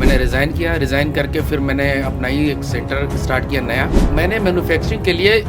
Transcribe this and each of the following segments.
मैंने रिज़ाइन किया, रिज़ाइन करके फिर मैंने अपना ही एक सेंटर स्टार्ट किया नया। मैंने मैन्युफैक्चरिंग के लिए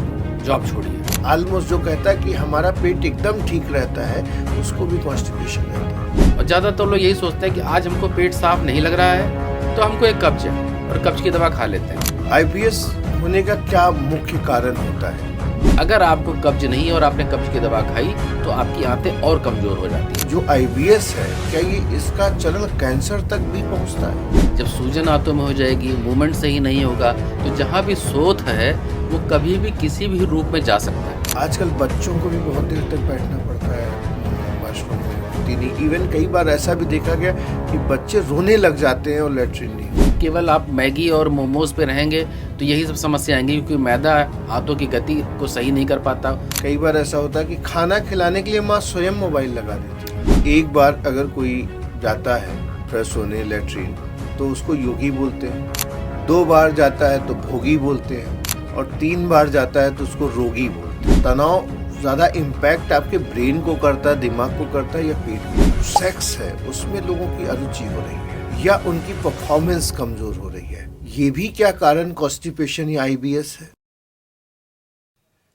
जॉब छोड़ी है। ऑलमोस्ट जो कहता है कि हमारा पेट एकदम ठीक रहता है, उसको भी कॉन्स्टिपेशन रहता है। और ज़्यादातर लोग यही सोचते हैं कि आज हमको पेट साफ नहीं लग रहा है तो हमको एक कब्ज है और कब्ज की दवा खा लेते हैं। आईबीएस होने का क्या मुख्य कारण होता है? अगर आपको कब्ज नहीं है और आपने कब्ज की दवा खाई तो आपकी आंतें और कमज़ोर हो जाती हैं। जो आईबीएस है, क्या ये इसका चरण कैंसर तक भी पहुंचता है? जब सूजन आंतों में हो जाएगी, मूवमेंट सही नहीं होगा, तो जहाँ भी सोथ है वो कभी भी किसी भी रूप में जा सकता है। आजकल बच्चों को भी बहुत देर तक बैठना पड़ता है वॉशरूम में, होती नहीं। इवन कई बार ऐसा भी देखा गया कि बच्चे रोने लग जाते हैं और लेटरिन नहीं होती। केवल आप मैगी और मोमोज पे रहेंगे तो यही सब समस्या आएंगी, क्योंकि मैदा हाथों की गति को सही नहीं कर पाता। कई बार ऐसा होता है कि खाना खिलाने के लिए माँ स्वयं मोबाइल लगा देती है। एक बार अगर कोई जाता है फ्रेश होने लेटरिन तो उसको योगी बोलते हैं, 2 बार जाता है तो भोगी बोलते हैं, और 3 बार जाता है तो उसको रोगी बोलते हैं। तनाव ज़्यादा इम्पैक्ट आपके ब्रेन को करता है, दिमाग को करता है, या पेट को? सेक्स है उसमें लोगों की अरुचि हो रही है या उनकी परफॉर्मेंस कमजोर हो रही है, ये भी क्या कारण कॉन्स्टिपेशन या आईबीएस है?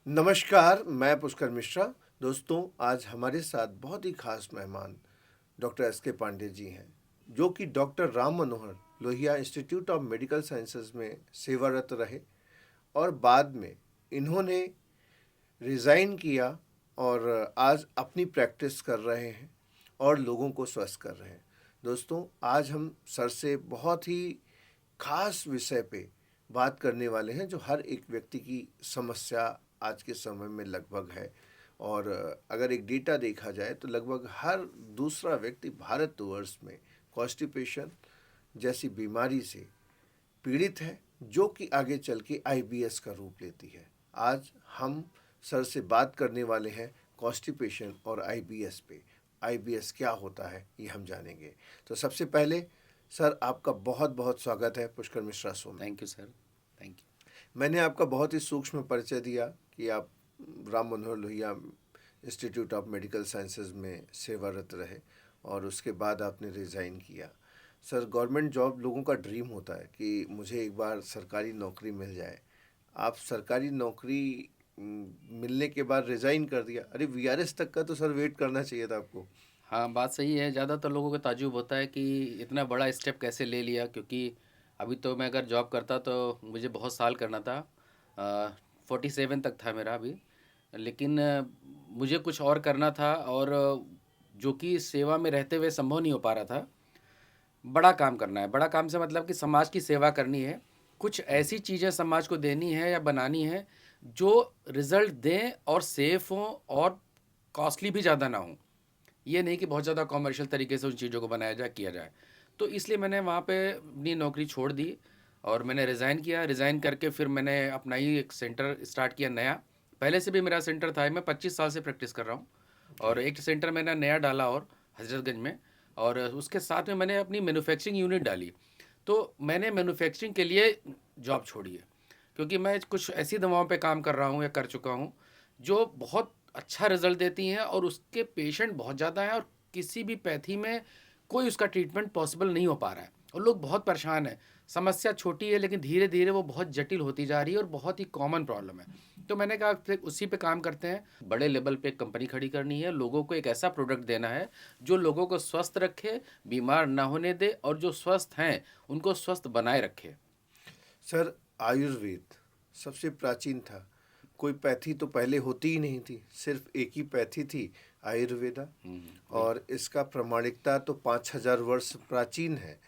नमस्कार, मैं पुष्कर मिश्रा। दोस्तों, आज हमारे साथ बहुत ही खास मेहमान डॉक्टर एस.के. पांडे जी हैं, जो कि doctor Ram Manohar Lohia institute of medical sciences में सेवारत रहे और बाद में इन्होंने रिज़ाइन किया और आज अपनी प्रैक्टिस कर रहे हैं और लोगों को स्वस्थ कर रहे हैं। दोस्तों, आज हम सर से बहुत ही खास विषय पे बात करने वाले हैं, जो हर एक व्यक्ति की समस्या आज के समय में लगभग है। और अगर एक डेटा देखा जाए तो लगभग हर दूसरा व्यक्ति भारतवर्ष में कॉन्स्टिपेशन जैसी बीमारी से पीड़ित है, जो कि आगे चल के आईबीएस का रूप लेती है। आज हम सर से बात करने वाले हैं कॉन्स्टिपेशन और आईबीएस पे। आईबीएस क्या होता है ये हम जानेंगे। तो सबसे पहले सर, आपका बहुत बहुत स्वागत है पुष्कर मिश्रा शो में। Thank you sir, thank you. मैंने आपका बहुत ही सूक्ष्म परिचय दिया कि आप Ram Manohar Lohia institute of medical sciences में सेवारत रहे और उसके बाद आपने रिज़ाइन किया। सर, गवर्नमेंट जॉब लोगों का ड्रीम होता है कि मुझे एक बार सरकारी नौकरी मिल जाए। आप सरकारी नौकरी मिलने के बाद रिज़ाइन कर दिया। अरे, वीआरएस तक का तो सर वेट करना चाहिए था आपको। हाँ, बात सही है। ज़्यादातर लोगों को ताज्जुब होता है कि इतना बड़ा स्टेप कैसे ले लिया, क्योंकि अभी तो मैं अगर जॉब करता तो मुझे बहुत साल करना था। 47 तक था मेरा अभी, लेकिन मुझे कुछ और करना था, और जो कि सेवा में रहते हुए संभव नहीं हो पा रहा था। बड़ा काम करना है। बड़ा काम से मतलब कि समाज की सेवा करनी है, कुछ ऐसी चीज़ें समाज को देनी है या बनानी है जो रिज़ल्ट दें और सेफ़ हों और कॉस्टली भी ज़्यादा ना हों। ये नहीं कि बहुत ज़्यादा कॉमर्शियल तरीके से उन चीज़ों को बनाया जाए, किया जाए। तो इसलिए मैंने वहाँ पे अपनी नौकरी छोड़ दी और मैंने रिज़ाइन किया। रिज़ाइन करके फिर मैंने अपना ही एक सेंटर स्टार्ट किया नया। पहले से भी मेरा सेंटर था, मैं 25 साल से प्रैक्टिस कर रहा हूँ, और एक सेंटर मैंने नया डाला और हज़रतगंज में, और उसके साथ में मैंने अपनी मैन्युफैक्चरिंग यूनिट डाली। तो मैंने मैन्युफैक्चरिंग के लिए जॉब छोड़ी है, क्योंकि मैं कुछ ऐसी दवाओं पे काम कर रहा हूँ या कर चुका हूँ जो बहुत अच्छा रिजल्ट देती हैं, और उसके पेशेंट बहुत ज़्यादा हैं, और किसी भी पैथी में कोई उसका ट्रीटमेंट पॉसिबल नहीं हो पा रहा है, और लोग बहुत परेशान हैं। समस्या छोटी है लेकिन धीरे धीरे वो बहुत जटिल होती जा रही है और बहुत ही कॉमन प्रॉब्लम है। तो मैंने कहा फिर उसी पे काम करते हैं। बड़े लेवल पे एक कंपनी खड़ी करनी है, लोगों को एक ऐसा प्रोडक्ट देना है जो लोगों को स्वस्थ रखे, बीमार ना होने दे, और जो स्वस्थ हैं उनको स्वस्थ बनाए रखे। सर, आयुर्वेद सबसे प्राचीन था। कोई पैथी तो पहले होती ही नहीं थी, सिर्फ एक ही पैथी थी, आयुर्वेदा। और इसका प्रामाणिकता तो 5000 वर्ष प्राचीन है।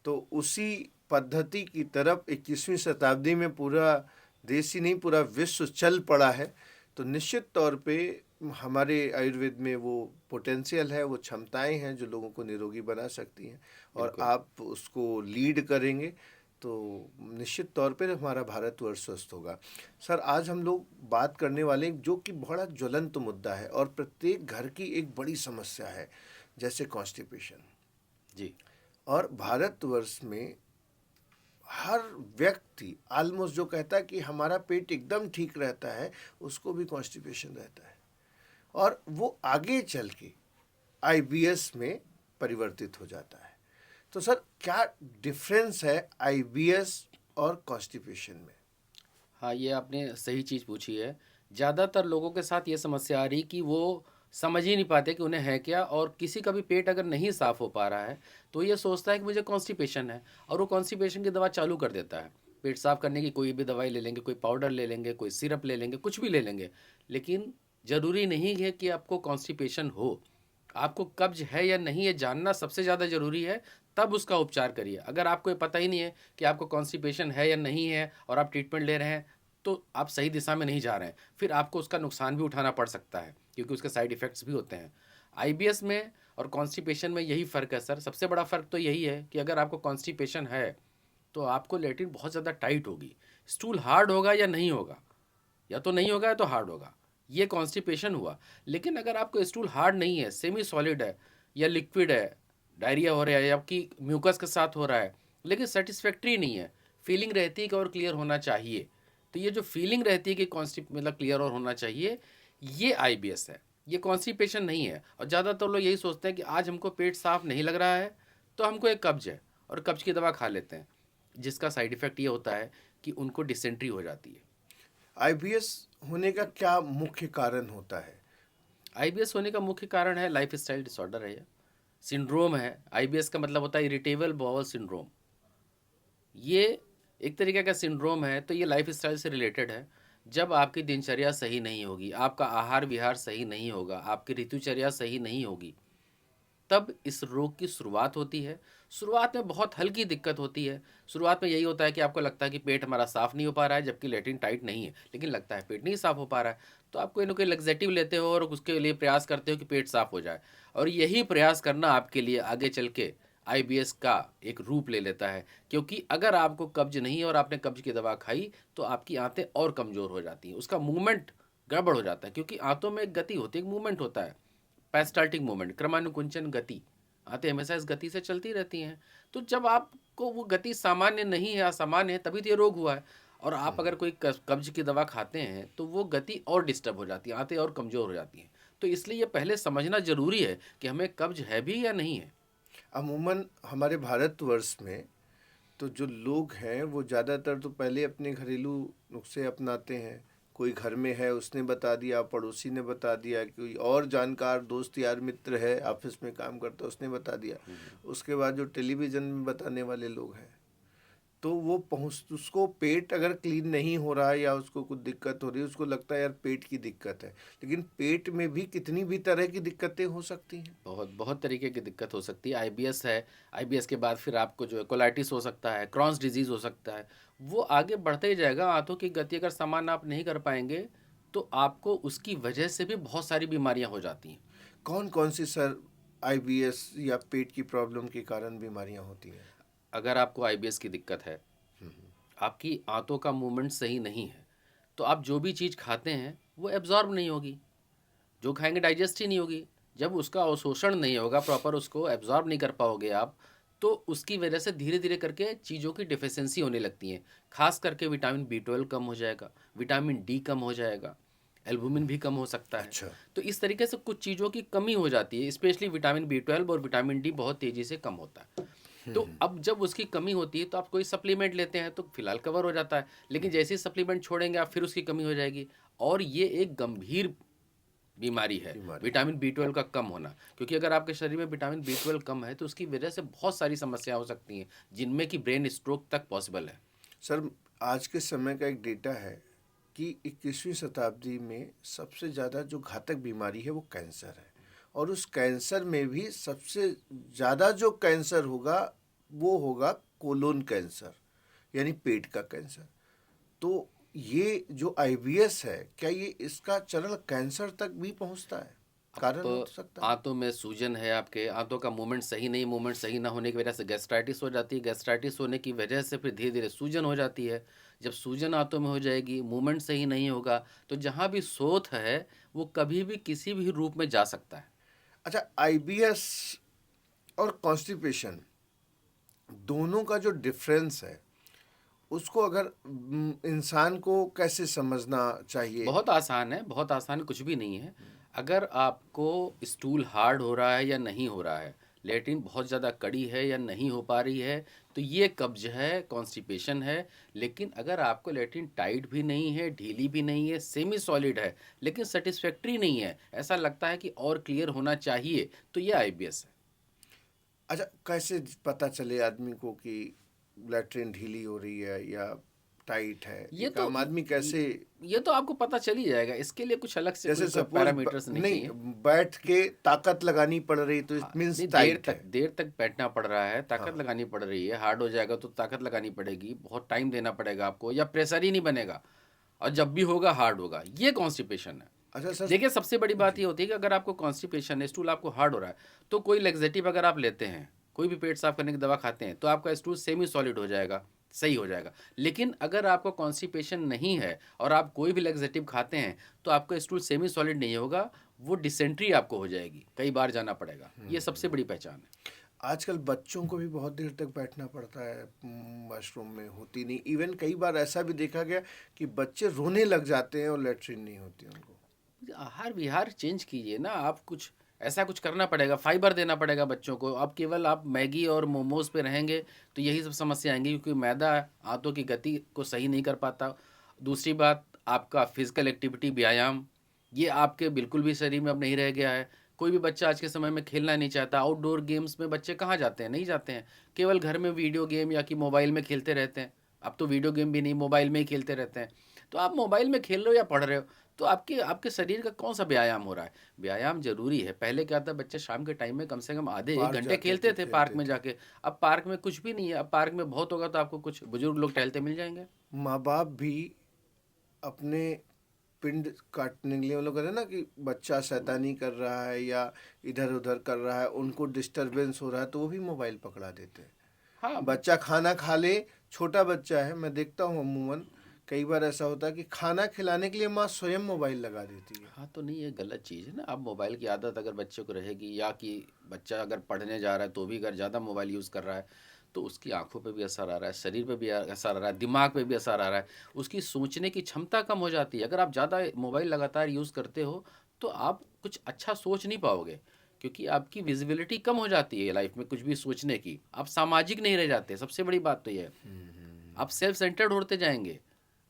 तो उसी पद्धति की तरफ 21वीं शताब्दी में पूरा देश ही नहीं, पूरा विश्व चल पड़ा है। तो निश्चित तौर पे हमारे आयुर्वेद में वो पोटेंशियल है, वो क्षमताएं हैं जो लोगों को निरोगी बना सकती हैं, और बिल्कुल। आप उसको लीड करेंगे तो निश्चित तौर पे हमारा भारतवर्ष स्वस्थ होगा। सर, आज हम लोग बात करने वाले हैं जो कि बड़ा ज्वलंत मुद्दा है और प्रत्येक घर की एक बड़ी समस्या है, जैसे कॉन्स्टिपेशन। जी। और भारतवर्ष में हर व्यक्ति ऑलमोस्ट जो कहता है कि हमारा पेट एकदम ठीक रहता है, उसको भी कॉन्स्टिपेशन रहता है, और वो आगे चल के आईबीएस में परिवर्तित हो जाता है। तो सर क्या डिफरेंस है आईबीएस और कॉन्स्टिपेशन में? हाँ, ये आपने सही चीज़ पूछी है। ज़्यादातर लोगों के साथ ये समस्या आ रही कि वो समझ ही नहीं पाते कि उन्हें है क्या, और किसी का भी पेट अगर नहीं साफ़ हो पा रहा है, तो ये सोचता है कि मुझे कॉन्स्टिपेशन है, और वो कॉन्स्टिपेशन की दवा चालू कर देता है। पेट साफ़ करने की कोई भी दवाई ले लेंगे, कोई पाउडर ले लेंगे, कोई सिरप ले लेंगे, कुछ भी ले लेंगे। लेकिन ज़रूरी नहीं है कि आपको कॉन्स्टिपेशन हो। आपको कब्ज़ है या नहीं, ये जानना सबसे ज़्यादा ज़रूरी है, तब उसका उपचार करिए। अगर आपको ये पता ही नहीं है कि आपको कॉन्स्टिपेशन है या नहीं है, और आप ट्रीटमेंट ले रहे हैं, तो आप सही दिशा में नहीं जा रहे हैं। फिर आपको उसका नुकसान भी उठाना पड़ सकता है, क्योंकि उसके साइड इफ़ेक्ट्स भी होते हैं। आईबीएस में और कॉन्स्टिपेशन में यही फ़र्क है सर। सबसे बड़ा फ़र्क तो यही है कि अगर आपको कॉन्स्टिपेशन है, तो आपको लैट्रिन बहुत ज़्यादा टाइट होगी, स्टूल हार्ड होगा या नहीं होगा, या तो नहीं होगा या तो हार्ड होगा, ये कॉन्स्टिपेशन हुआ। लेकिन अगर आपको स्टूल हार्ड नहीं है, सेमी सॉलिड है या लिक्विड है, डायरिया हो रहा है या आपकी म्यूकस के साथ हो रहा है, लेकिन सेटिस्फैक्ट्री नहीं है, फीलिंग रहती है कि और क्लियर होना चाहिए, तो ये जो फीलिंग रहती है कि कॉन्स्टिप मतलब क्लियर और होना चाहिए, ये आईबीएस है, ये कॉन्स्टिपेशन नहीं है। और ज़्यादातर लोग यही सोचते हैं कि आज हमको पेट साफ नहीं लग रहा है, तो हमको एक कब्ज है, और कब्ज की दवा खा लेते हैं, जिसका साइड इफ़ेक्ट ये होता है कि उनको डिसेंट्री हो जाती है। आईबीएस होने का क्या मुख्य कारण होता है? आईबीएस होने का मुख्य कारण है लाइफस्टाइल डिसऑर्डर है, ये सिंड्रोम है। आईबीएस का मतलब होता है इरिटेबल बाउल सिंड्रोम। ये एक तरीके का सिंड्रोम है, तो ये लाइफस्टाइल से रिलेटेड है। जब आपकी दिनचर्या सही नहीं होगी, आपका आहार विहार सही नहीं होगा, आपकी ऋतुचर्या सही नहीं होगी, तब इस रोग की शुरुआत होती है। शुरुआत में बहुत हल्की दिक्कत होती है। शुरुआत में यही होता है कि आपको लगता है कि पेट हमारा साफ़ नहीं हो पा रहा है, जबकि लैट्रिन टाइट नहीं है, लेकिन लगता है पेट नहीं साफ़ हो पा रहा है। तो आप कोई ना कोई लग्ज़ेटिव लेते हो और उसके लिए प्रयास करते हो कि पेट साफ़ हो जाए, और यही प्रयास करना आपके लिए आगे चल के आईबीएस का एक रूप ले लेता है। क्योंकि अगर आपको कब्ज़ नहीं है और आपने कब्ज़ की दवा खाई, तो आपकी आंतें और कमज़ोर हो जाती हैं, उसका मूवमेंट गड़बड़ हो जाता है, क्योंकि आंतों में एक गति होती है, एक मूवमेंट होता है, पेरिस्टाल्टिक मूवमेंट, क्रमानुकुंचन गति। आते हमेशा इस गति से चलती रहती हैं। तो जब आपको वो गति सामान्य नहीं है, असामान्य है, तभी तो ये रोग हुआ है। और आप अगर कोई कब्ज की दवा खाते हैं, तो वो गति और डिस्टर्ब हो जाती है, आंतें और कमज़ोर हो जाती हैं। तो इसलिए ये पहले समझना ज़रूरी है कि हमें कब्ज है भी या नहीं है। अमूमन हमारे भारतवर्ष में तो जो लोग हैं वो ज़्यादातर तो पहले अपने घरेलू नुस्खे अपनाते हैं। कोई घर में है उसने बता दिया, पड़ोसी ने बता दिया, कोई और जानकार दोस्त यार मित्र है ऑफिस में काम करता है उसने बता दिया। उसके बाद जो टेलीविज़न में बताने वाले लोग हैं, तो वो पहुँच उसको पेट अगर क्लीन नहीं हो रहा है या उसको कुछ दिक्कत हो रही है, उसको लगता है यार पेट की दिक्कत है। लेकिन पेट में भी कितनी भी तरह की दिक्कतें हो सकती हैं। बहुत बहुत तरीके की दिक्कत हो सकती है। आईबीएस है, आईबीएस के बाद फिर आपको जो है कोलाइटिस हो सकता है, क्रॉन्स डिजीज़ हो सकता है। वो आगे बढ़ते ही जाएगा। आंतों की गति अगर सामान्य आप नहीं कर पाएंगे, तो आपको उसकी वजह से भी बहुत सारी बीमारियां हो जाती हैं। कौन कौन सी सर आईबीएस या पेट की प्रॉब्लम के कारण बीमारियां होती हैं? अगर आपको आईबीएस की दिक्कत है, आपकी आंतों का मूवमेंट सही नहीं है, तो आप जो भी चीज़ खाते हैं वो एब्जॉर्ब नहीं होगी, जो खाएंगे डाइजेस्ट ही नहीं होगी। जब उसका अवशोषण नहीं होगा, प्रॉपर उसको एब्जॉर्ब नहीं कर पाओगे आप, तो उसकी वजह से धीरे धीरे करके चीज़ों की डिफिशेंसी होने लगती है। खास करके विटामिन बी 12 कम हो जाएगा, विटामिन डी कम हो जाएगा, एल्बुमिन भी कम हो सकता है। अच्छा। तो इस तरीके से कुछ चीज़ों की कमी हो जाती है, स्पेशली विटामिन बी 12 और विटामिन डी बहुत तेज़ी से कम होता है। तो अब जब उसकी कमी होती है, तो आप कोई सप्लीमेंट लेते हैं तो फिलहाल कवर हो जाता है, लेकिन जैसे ही सप्लीमेंट छोड़ेंगे आप, फिर उसकी कमी हो जाएगी। और ये एक गंभीर बीमारी है, बीमारी। विटामिन बी 12 का कम होना। क्योंकि अगर आपके शरीर में विटामिन बी 12 कम है, तो उसकी वजह से बहुत सारी समस्याएं हो सकती हैं, जिनमें कि ब्रेन स्ट्रोक तक पॉसिबल है। सर आज के समय का एक डेटा है कि 21वीं शताब्दी में सबसे ज़्यादा जो घातक बीमारी है वो कैंसर है। और उस कैंसर में भी सबसे ज़्यादा जो कैंसर होगा वो होगा कोलोन कैंसर, यानी पेट का कैंसर। तो ये जो आईबीएस है, क्या ये इसका चरण कैंसर तक भी पहुंचता है? कारण हो अब सकता है? आंतों में सूजन है, आपके आंतों का मूवमेंट सही नहीं, मूवमेंट सही ना होने की वजह से गैस्ट्राइटिस हो जाती है, गैस्ट्राइटिस होने की वजह से फिर धीरे धीरे सूजन हो जाती है। जब सूजन आंतों में हो जाएगी, मूवमेंट सही नहीं होगा, तो जहाँ भी शोथ है वो कभी भी किसी भी रूप में जा सकता है। अच्छा, आईबीएस और कॉन्स्टिपेशन दोनों का जो डिफरेंस है उसको अगर इंसान को कैसे समझना चाहिए? बहुत आसान है, बहुत आसान, कुछ भी नहीं है। अगर आपको स्टूल हार्ड हो रहा है या नहीं हो रहा है, लेटरिन बहुत ज़्यादा कड़ी है या नहीं हो पा रही है, तो ये कब्ज है, कॉन्स्टिपेशन है। लेकिन अगर आपको लेटरिन टाइट भी नहीं है, ढीली भी नहीं है, सेमी सॉलिड है, लेकिन सेटिस्फैक्ट्री नहीं है, ऐसा लगता है कि और क्लियर होना चाहिए, तो ये आईबीएस है। अच्छा, कैसे पता चले आदमी को कि लैट्रिन ढीली हो रही है या टाइट है? ये एक तो आम आदमी कैसे? ये तो आपको पता चल ही जाएगा, इसके लिए कुछ अलग से जैसे कोई सपोज पैरामीटर्स नहीं नहीं, चाहिए। बैठ के ताकत लगानी पड़ रही तो हाँ, इट मीन्स नहीं, टाइट है। देर तक बैठना पड़ रहा है, ताकत हाँ। लगानी पड़ रही है, हार्ड हो जाएगा तो ताकत लगानी पड़ेगी, बहुत टाइम देना पड़ेगा आपको, या प्रेशर ही नहीं बनेगा, और जब भी होगा हार्ड होगा, ये कॉन्स्टिपेशन है। अच्छा सर। देखिए, सबसे बड़ी बात जी। ये होती है कि अगर आपको कॉन्स्टिपेशन है, स्टूल आपको हार्ड हो रहा है, तो कोई लेग्जेटिव अगर आप लेते हैं, कोई भी पेट साफ करने की दवा खाते हैं, तो आपका स्टूल सेमी सॉलिड हो जाएगा, सही हो जाएगा। लेकिन अगर आपको कॉन्स्टिपेशन नहीं है और आप कोई भी लेग्जेटिव खाते हैं, तो आपका स्टूल सेमी सॉलिड नहीं होगा, वो डिसेंट्री आपको हो जाएगी, कई बार जाना पड़ेगा। ये सबसे बड़ी पहचान है। आजकल बच्चों को भी बहुत देर तक बैठना पड़ता है, वॉशरूम में होती नहीं। इवन कई बार ऐसा भी देखा गया कि बच्चे रोने लग जाते हैं और लेटरिन नहीं होती उनको। आहार विहार चेंज कीजिए ना, आप कुछ ऐसा कुछ करना पड़ेगा, फाइबर देना पड़ेगा बच्चों को। अब केवल आप मैगी और मोमोज पे रहेंगे तो यही सब समस्या आएंगी, क्योंकि मैदा आंतों की गति को सही नहीं कर पाता। दूसरी बात, आपका फिजिकल एक्टिविटी, व्यायाम, ये आपके बिल्कुल भी शरीर में अब नहीं रह गया है। कोई भी बच्चा आज के समय में खेलना नहीं चाहता। आउटडोर गेम्स में बच्चे कहाँ जाते हैं? नहीं जाते हैं, केवल घर में वीडियो गेम या कि मोबाइल में खेलते रहते हैं। अब तो वीडियो गेम भी नहीं, मोबाइल में ही खेलते रहते हैं। तो आप मोबाइल में खेल रहे हो या पढ़ रहे हो, तो आपके आपके शरीर का कौन सा व्यायाम हो रहा है? व्यायाम जरूरी है। पहले क्या था, बच्चे शाम के टाइम में कम से कम आधे एक पार्क घंटे जाते खेलते थे, थे पार्क खेलते में थे। जाके। अब पार्क में कुछ भी नहीं है। अब पार्क में बहुत होगा तो आपको कुछ बुजुर्ग लोग टहलते मिल जाएंगे। माँ बाप भी अपने पिंड काटने के लिए, वो लोग कहते हैं ना कि बच्चा शैतानी कर रहा है या इधर उधर कर रहा है, उनको डिस्टरबेंस हो रहा है, तो वो भी मोबाइल पकड़ा देते हाँ, हैं। बच्चा खाना खा ले, छोटा बच्चा है, मैं देखता हूँ अमूमन कई बार ऐसा होता है कि खाना खिलाने के लिए माँ स्वयं मोबाइल लगा देती है। हाँ, तो नहीं, ये गलत चीज़ है ना। अब मोबाइल की आदत अगर बच्चे को रहेगी, या कि बच्चा अगर पढ़ने जा रहा है तो भी अगर ज़्यादा मोबाइल यूज़ कर रहा है, तो उसकी आंखों पे भी असर आ रहा है, शरीर पे भी असर आ रहा है, दिमाग पे भी असर आ रहा है, उसकी सोचने की क्षमता कम हो जाती है। अगर आप ज़्यादा मोबाइल लगातार यूज़ करते हो तो आप कुछ अच्छा सोच नहीं पाओगे, क्योंकि आपकी विजिबिलिटी कम हो जाती है लाइफ में कुछ भी सोचने की। आप सामाजिक नहीं रह जाते, सबसे बड़ी बात तो ये है। आप सेल्फ सेंटर्ड होते जाएंगे,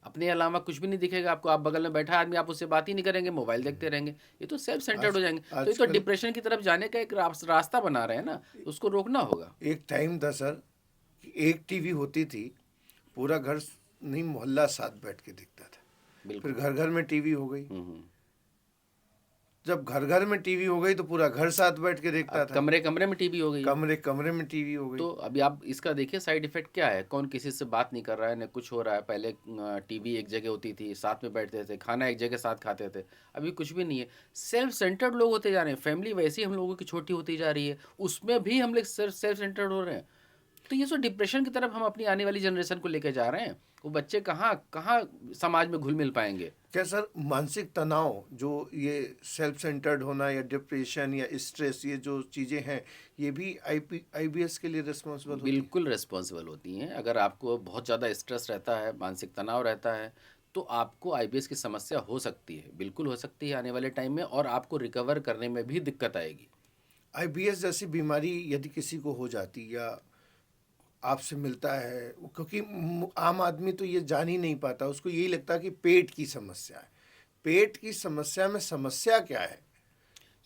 अपने अलावा कुछ भी नहीं दिखेगा आपको। आप बगल में बैठा आदमी, आप उससे बात ही नहीं करेंगे, मोबाइल देखते रहेंगे, ये तो सेल्फ सेंटर्ड आज हो जाएंगे। तो ये तो आजकल डिप्रेशन की तरफ जाने का एक रास्ता बना रहे हैं ना, उसको रोकना होगा। एक टाइम था सर कि एक टीवी होती थी, पूरा घर नहीं मोहल्ला साथ बैठ के देखता था। फिर बिल्कुल। घर घर में टीवी हो गई। हम्म। जब घर घर में टीवी हो गई तो पूरा घर साथ बैठ के देखता अब था। कमरे कमरे में टीवी हो गई है। कमरे कमरे में टीवी हो गई। तो अभी आप इसका देखिए साइड इफेक्ट क्या है। कौन किसी से बात नहीं कर रहा है, न कुछ हो रहा है। पहले टीवी एक जगह होती थी, साथ में बैठते थे, खाना एक जगह साथ खाते थे। अभी कुछ भी नहीं है, सेल्फ सेंटर्ड लोग होते जा रहे हैं। फैमिली वैसे ही हम लोगों की छोटी होती जा रही है, उसमें भी हम लोग सेल्फ सेंटर्ड हो रहे हैं। तो ये जो डिप्रेशन की तरफ हम अपनी आने वाली जनरेशन को लेके जा रहे हैं, वो बच्चे कहाँ कहाँ समाज में घुल मिल पाएंगे। क्या सर, मानसिक तनाव, जो ये सेल्फ सेंटर्ड होना या डिप्रेशन या स्ट्रेस, ये जो चीज़ें हैं, ये भी आईबीएस के लिए रिस्पॉन्सिबल होती है? बिल्कुल रिस्पॉन्सिबल होती हैं। अगर आपको बहुत ज़्यादा स्ट्रेस रहता है, मानसिक तनाव रहता है, तो आपको आईबीएस की समस्या हो सकती है, बिल्कुल हो सकती है आने वाले टाइम में, और आपको रिकवर करने में भी दिक्कत आएगी। आईबीएस जैसी बीमारी यदि किसी को हो जाती या आपसे मिलता है, क्योंकि आम आदमी तो ये जान ही नहीं पाता, उसको यही लगता है कि पेट की समस्या है। पेट की समस्या में समस्या क्या है,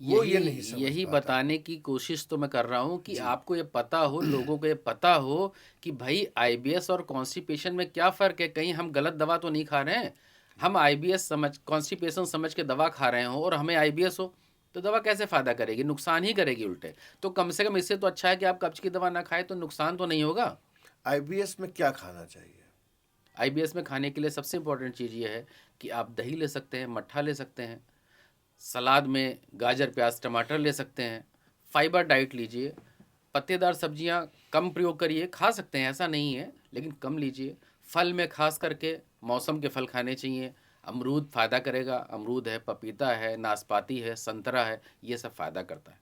वो ये नहीं समझ यही पाता। बताने की कोशिश तो मैं कर रहा हूँ कि जी। आपको ये पता हो, लोगों को ये पता हो कि भाई आईबीएस और कॉन्स्टिपेशन में क्या फ़र्क है। कहीं हम गलत दवा तो नहीं खा रहे हैं। हम आईबीएस समझ, कॉन्स्टिपेशन समझ के दवा खा रहे हो, और हमें आईबीएस हो, तो दवा कैसे फ़ायदा करेगी? नुकसान ही करेगी उल्टे। तो कम से कम इससे तो अच्छा है कि आप कब्ज की दवा ना खाएं, तो नुकसान तो नहीं होगा। आईबीएस में क्या खाना चाहिए? आईबीएस में खाने के लिए सबसे इम्पोर्टेंट चीज़ ये है कि आप दही ले सकते हैं, मट्ठा ले सकते हैं, सलाद में गाजर प्याज टमाटर ले सकते हैं, फाइबर डाइट लीजिए, पत्तेदार सब्जियां कम प्रयोग करिए। खा सकते हैं, ऐसा नहीं है, लेकिन कम लीजिए। फल में खास करके मौसम के फल खाने चाहिए। अमरूद फ़ायदा करेगा, अमरूद है, पपीता है, नाशपाती है, संतरा है, ये सब फ़ायदा करता है।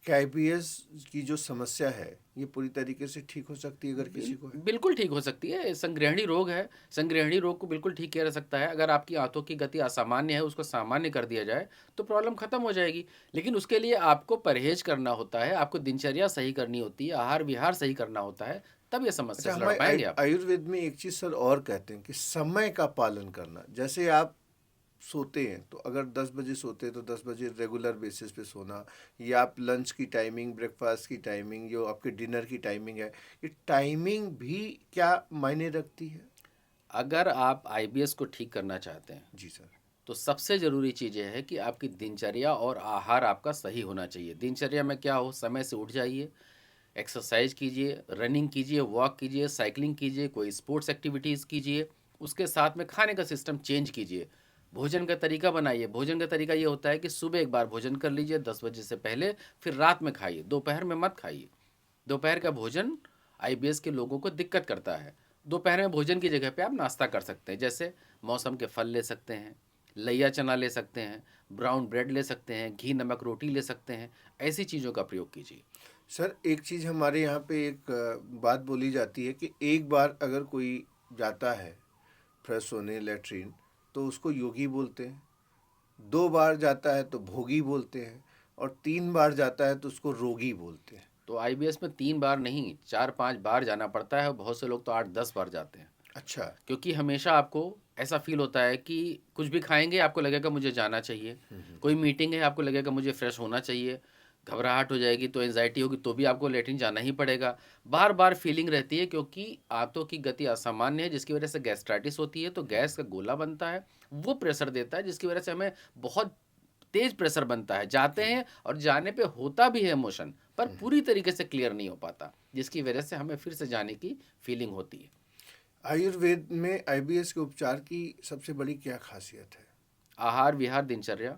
क्या आईबीएस की जो समस्या है ये पूरी तरीके से ठीक हो सकती है अगर किसी को है? बिल्कुल ठीक हो सकती है। संग्रहणी रोग है, संग्रहणी रोग को बिल्कुल ठीक किया जा सकता है। अगर आपकी आंतों की गति असामान्य है, उसको सामान्य कर दिया जाए, तो प्रॉब्लम खत्म हो जाएगी। लेकिन उसके लिए आपको परहेज़ करना होता है, आपको दिनचर्या सही करनी होती है, आहार-विहार सही करना होता है, तब ये समस्या अच्छा, से लड़ हमारे पाएँगे आप। आयुर्वेद में एक चीज सर और कहते हैं कि समय का पालन करना। जैसे आप सोते हैं तो अगर 10 बजे सोते हैं तो 10 बजे रेगुलर बेसिस पे सोना, या आप लंच की टाइमिंग, ब्रेकफास्ट की टाइमिंग, जो आपके डिनर की टाइमिंग है, ये टाइमिंग भी क्या मायने रखती है? अगर आप आईबीएस को ठीक करना चाहते हैं, जी सर। तो सबसे ज़रूरी चीज़ ये है कि आपकी दिनचर्या और आहार आपका सही होना चाहिए। दिनचर्या में क्या हो, समय से उठ जाइए, एक्सरसाइज कीजिए, रनिंग कीजिए, वॉक कीजिए, साइकिलिंग कीजिए, कोई स्पोर्ट्स एक्टिविटीज़ कीजिए। उसके साथ में खाने का सिस्टम चेंज कीजिए। भोजन का तरीका बनाइए। भोजन का तरीका ये होता है कि सुबह एक बार भोजन कर लीजिए 10 बजे से पहले, फिर रात में खाइए, दोपहर में मत खाइए। दोपहर का भोजन आईबीएस के लोगों को दिक्कत करता है। दोपहर में भोजन की जगह पे आप नाश्ता कर सकते हैं, जैसे मौसम के फल ले सकते हैं, लइया चना ले सकते हैं, ब्राउन ब्रेड ले सकते हैं, घी नमक रोटी ले सकते हैं। ऐसी चीज़ों का प्रयोग कीजिए। सर एक चीज़ हमारे यहाँ पे एक बात बोली जाती है कि एक बार अगर कोई जाता है फ्रेश होने लेटरिन तो उसको योगी बोलते हैं, 2 बार जाता है तो भोगी बोलते हैं, और 3 बार जाता है तो उसको रोगी बोलते हैं। तो आईबीएस में 3 बार नहीं, 4-5 बार जाना पड़ता है। बहुत से लोग तो 8-10 बार जाते हैं, अच्छा। क्योंकि हमेशा आपको ऐसा फील होता है कि कुछ भी खाएंगे आपको लगेगा मुझे जाना चाहिए, कोई मीटिंग है आपको लगेगा मुझे फ्रेश होना चाहिए, घबराहट हो जाएगी तो एंजाइटी होगी तो भी आपको लेटरिन जाना ही पड़ेगा। बार बार फीलिंग रहती है, क्योंकि आंतों की गति असामान्य है, जिसकी वजह से गैस्ट्राइटिस होती है, तो गैस का गोला बनता है, वो प्रेशर देता है, जिसकी वजह से हमें बहुत तेज प्रेशर बनता है। जाते हैं और जाने पे होता भी है मोशन, पर पूरी तरीके से क्लियर नहीं हो पाता, जिसकी वजह से हमें फिर से जाने की फीलिंग होती है। आयुर्वेद में आईबीएस के उपचार की सबसे बड़ी क्या खासियत है? आहार विहार दिनचर्या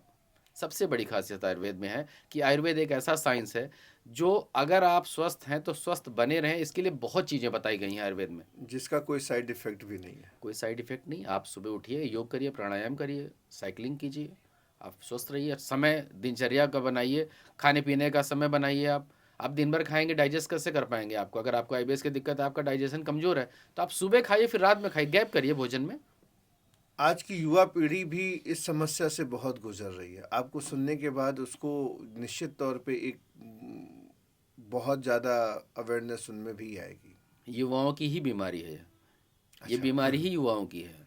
सबसे बड़ी खासियत आयुर्वेद में है कि आयुर्वेद एक ऐसा साइंस है जो, अगर आप स्वस्थ हैं तो स्वस्थ बने रहें, इसके लिए बहुत चीज़ें बताई गई हैं आयुर्वेद में। जिसका कोई साइड इफेक्ट भी नहीं है। कोई साइड इफेक्ट नहीं। आप सुबह उठिए, योग करिए, प्राणायाम करिए, साइकिलिंग कीजिए, आप स्वस्थ रहिए। समय दिनचर्या का बनाइए, खाने पीने का समय बनाइए। आप दिन भर खाएंगे, डाइजेस्ट कैसे कर पाएंगे आपको? अगर आपको आईबीएस की दिक्कत है, आपका डाइजेशन कमज़ोर है, तो आप सुबह खाइए फिर रात में खाइए, गैप करिए भोजन में। आज की युवा पीढ़ी भी इस समस्या से बहुत गुजर रही है। आपको सुनने के बाद उसको निश्चित तौर पे एक बहुत ज़्यादा अवेयरनेस उनमें भी आएगी। युवाओं की ही बीमारी है ये, अच्छा। बीमारी ही युवाओं की है।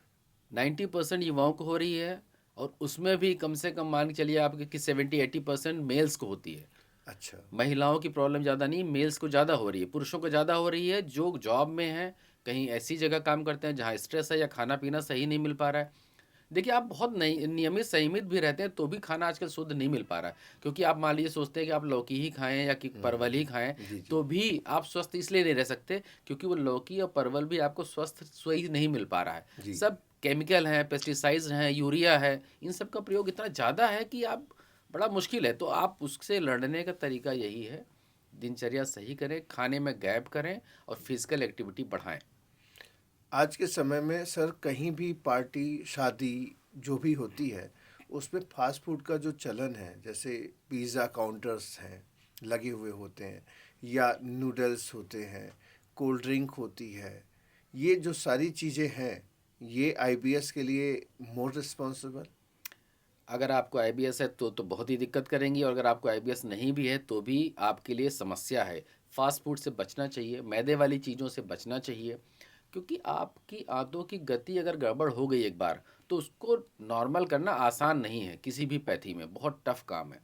90% युवाओं को हो रही है, और उसमें भी कम से कम मान के चलिए आपके कि 70-80% मेल्स को होती है। अच्छा। महिलाओं की प्रॉब्लम ज़्यादा नहीं, मेल्स को ज़्यादा हो रही है, पुरुषों को ज़्यादा हो रही है, जो जॉब में हैं, कहीं ऐसी जगह काम करते हैं जहाँ स्ट्रेस है या खाना पीना सही नहीं मिल पा रहा है। देखिए, आप बहुत नहीं नियमित संयमित भी रहते हैं तो भी खाना आजकल शुद्ध नहीं मिल पा रहा है, क्योंकि आप मान लीजिए सोचते हैं कि आप लौकी ही खाएं या कि परवल ही खाएं, जी जी। तो भी आप स्वस्थ इसलिए नहीं रह सकते क्योंकि वो लौकी और परवल भी आपको स्वस्थ सही नहीं मिल पा रहा है। जी। सब केमिकल हैं, पेस्टिसाइड्स हैं, यूरिया है, इन सब का प्रयोग इतना ज़्यादा है कि आप, बड़ा मुश्किल है। तो आप उससे लड़ने का तरीका यही है, दिनचर्या सही करें, खाने में गैप करें और फिजिकल एक्टिविटी बढ़ाएं। आज के समय में सर कहीं भी पार्टी शादी जो भी होती है उसमें फास्ट फूड का जो चलन है, जैसे पिज़्ज़ा काउंटर्स हैं लगे हुए होते हैं, या नूडल्स होते हैं, कोल्ड ड्रिंक होती है, ये जो सारी चीज़ें हैं ये आईबीएस के लिए मोर रिस्पॉन्सिबल। अगर आपको आईबीएस है तो बहुत ही दिक्कत करेंगी, और अगर आपको आईबीएस नहीं भी है तो भी आपके लिए समस्या है। फास्ट फूड से बचना चाहिए, मैदे वाली चीज़ों से बचना चाहिए, क्योंकि आपकी आंतों की गति अगर गड़बड़ हो गई एक बार, तो उसको नॉर्मल करना आसान नहीं है, किसी भी पैथी में बहुत टफ काम है।